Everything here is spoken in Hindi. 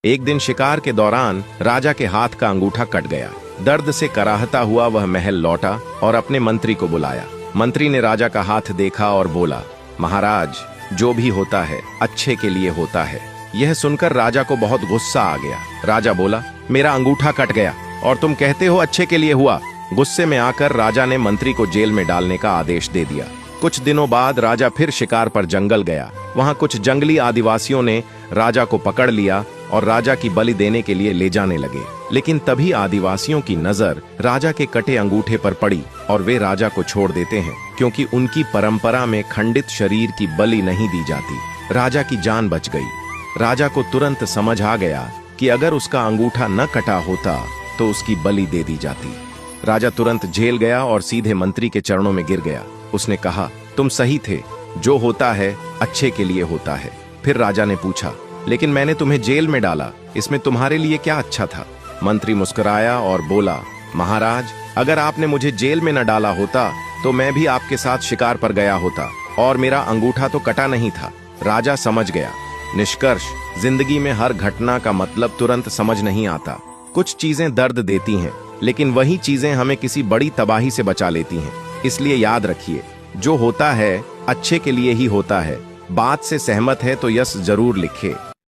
एक दिन शिकार के दौरान राजा के हाथ का अंगूठा कट गया। दर्द से कराहता हुआ वह महल लौटा और अपने मंत्री को बुलाया। मंत्री ने राजा का हाथ देखा और बोला, महाराज, जो भी होता है अच्छे के लिए होता है। यह सुनकर राजा को बहुत गुस्सा आ गया। राजा बोला, मेरा अंगूठा कट गया और तुम कहते हो अच्छे के लिए हुआ। गुस्से में आकर राजा ने मंत्री को जेल में डालने का आदेश दे दिया। कुछ दिनों बाद राजा फिर शिकार पर जंगल गया। वहां कुछ जंगली आदिवासियों ने राजा को पकड़ लिया और राजा की बलि देने के लिए ले जाने लगे। लेकिन तभी आदिवासियों की नजर राजा के कटे अंगूठे पर पड़ी और वे राजा को छोड़ देते हैं, क्योंकि उनकी परंपरा में खंडित शरीर की बलि नहीं दी जाती। राजा की जान बच गई। राजा को तुरंत समझ आ गया कि अगर उसका अंगूठा न कटा होता तो उसकी बलि दे दी जाती। राजा तुरंत जेल गया और सीधे मंत्री के चरणों में गिर गया। उसने कहा, तुम सही थे, जो होता है अच्छे के लिए होता है। फिर राजा ने पूछा, लेकिन मैंने तुम्हें जेल में डाला, इसमें तुम्हारे लिए क्या अच्छा था? मंत्री मुस्कुराया और बोला, महाराज, अगर आपने मुझे जेल में न डाला होता तो मैं भी आपके साथ शिकार पर गया होता और मेरा अंगूठा तो कटा नहीं था। राजा समझ गया। निष्कर्ष, जिंदगी में हर घटना का मतलब तुरंत समझ नहीं आता। कुछ चीजें दर्द देती हैं, लेकिन वही चीजें हमें किसी बड़ी तबाही से बचा लेती हैं। इसलिए याद रखिए, जो होता है अच्छे के लिए ही होता है। बात से सहमत है तो यस जरूर लिखे।